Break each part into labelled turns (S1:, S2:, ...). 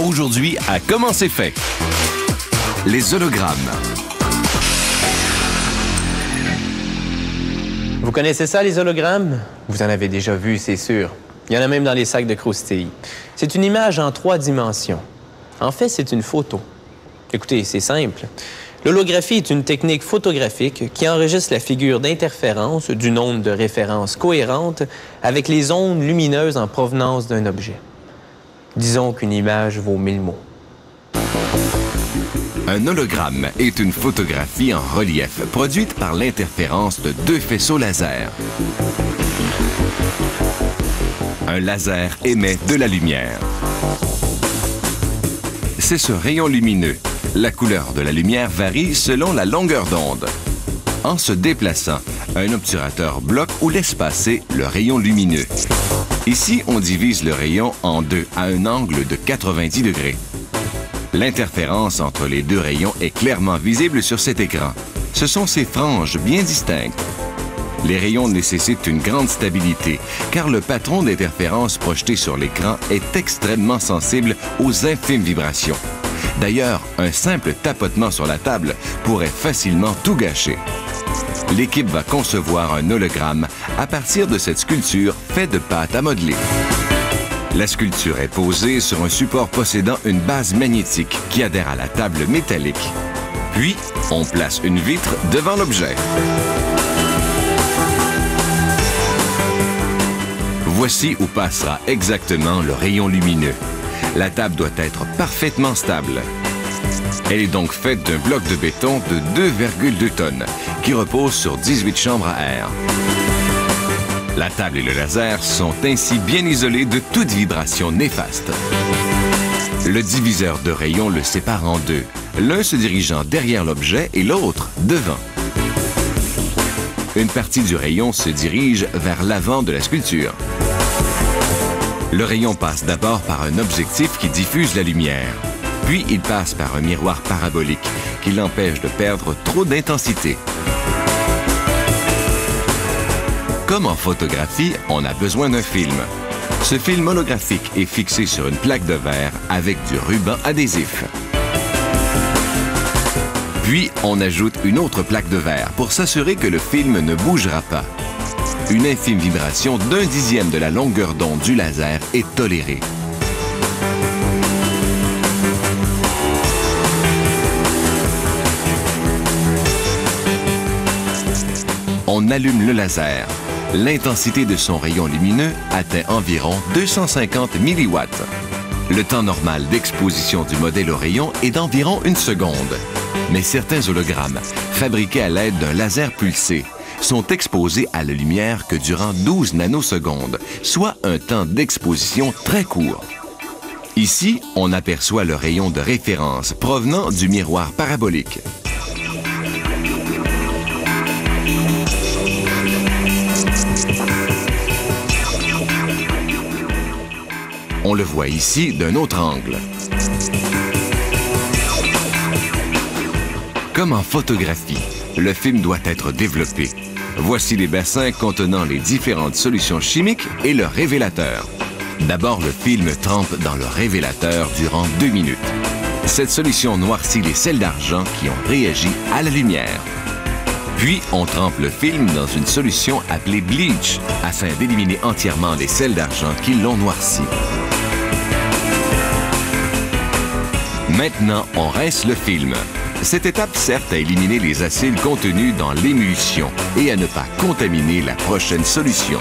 S1: Aujourd'hui, à Comment c'est fait? Les hologrammes.
S2: Vous connaissez ça, les hologrammes? Vous en avez déjà vu, c'est sûr. Il y en a même dans les sacs de croustilles. C'est une image en 3 dimensions. En fait, c'est une photo. Écoutez, c'est simple. L'holographie est une technique photographique qui enregistre la figure d'interférence d'une onde de référence cohérente avec les ondes lumineuses en provenance d'un objet. Disons qu'une image vaut 1000 mots.
S1: Un hologramme est une photographie en relief produite par l'interférence de 2 faisceaux laser. Un laser émet de la lumière. C'est ce rayon lumineux. La couleur de la lumière varie selon la longueur d'onde. En se déplaçant, un obturateur bloque ou laisse passer le rayon lumineux. Ici, on divise le rayon en 2 à un angle de 90 degrés. L'interférence entre les 2 rayons est clairement visible sur cet écran. Ce sont ces franges bien distinctes. Les rayons nécessitent une grande stabilité, car le patron d'interférence projeté sur l'écran est extrêmement sensible aux infimes vibrations. D'ailleurs, un simple tapotement sur la table pourrait facilement tout gâcher. L'équipe va concevoir un hologramme à partir de cette sculpture faite de pâte à modeler. La sculpture est posée sur un support possédant une base magnétique qui adhère à la table métallique. Puis, on place une vitre devant l'objet. Voici où passera exactement le rayon lumineux. La table doit être parfaitement stable. Elle est donc faite d'un bloc de béton de 2,2 tonnes qui repose sur 18 chambres à air. La table et le laser sont ainsi bien isolés de toute vibration néfaste. Le diviseur de rayons le sépare en 2, l'un se dirigeant derrière l'objet et l'autre devant. Une partie du rayon se dirige vers l'avant de la sculpture. Le rayon passe d'abord par un objectif qui diffuse la lumière. Puis il passe par un miroir parabolique qui l'empêche de perdre trop d'intensité. Comme en photographie, on a besoin d'un film. Ce film holographique est fixé sur une plaque de verre avec du ruban adhésif. Puis, on ajoute une autre plaque de verre pour s'assurer que le film ne bougera pas. Une infime vibration d'1 dixième de la longueur d'onde du laser est tolérée. On allume le laser. L'intensité de son rayon lumineux atteint environ 250 milliwatts. Le temps normal d'exposition du modèle au rayon est d'environ 1 seconde. Mais certains hologrammes, fabriqués à l'aide d'un laser pulsé, sont exposés à la lumière que durant 12 nanosecondes, soit un temps d'exposition très court. Ici, on aperçoit le rayon de référence provenant du miroir parabolique. On le voit ici d'un autre angle. Comme en photographie, le film doit être développé. Voici les bassins contenant les différentes solutions chimiques et leur révélateur. D'abord, le film trempe dans le révélateur durant 2 minutes. Cette solution noircit les sels d'argent qui ont réagi à la lumière. Puis, on trempe le film dans une solution appelée bleach afin d'éliminer entièrement les sels d'argent qui l'ont noirci. Maintenant, on rince le film. Cette étape sert à éliminer les acides contenus dans l'émulsion et à ne pas contaminer la prochaine solution.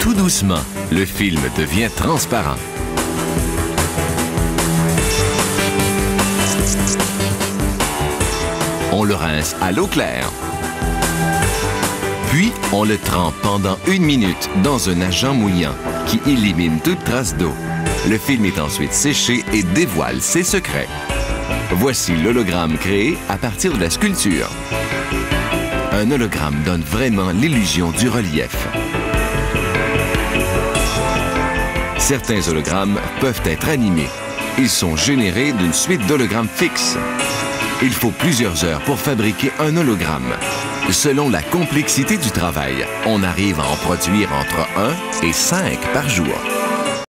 S1: Tout doucement, le film devient transparent. On le rince à l'eau claire. Puis, on le trempe pendant 1 minute dans un agent mouillant qui élimine toute trace d'eau. Le film est ensuite séché et dévoile ses secrets. Voici l'hologramme créé à partir de la sculpture. Un hologramme donne vraiment l'illusion du relief. Certains hologrammes peuvent être animés. Ils sont générés d'une suite d'hologrammes fixes. Il faut plusieurs heures pour fabriquer un hologramme. Selon la complexité du travail, on arrive à en produire entre 1 et 5 par jour.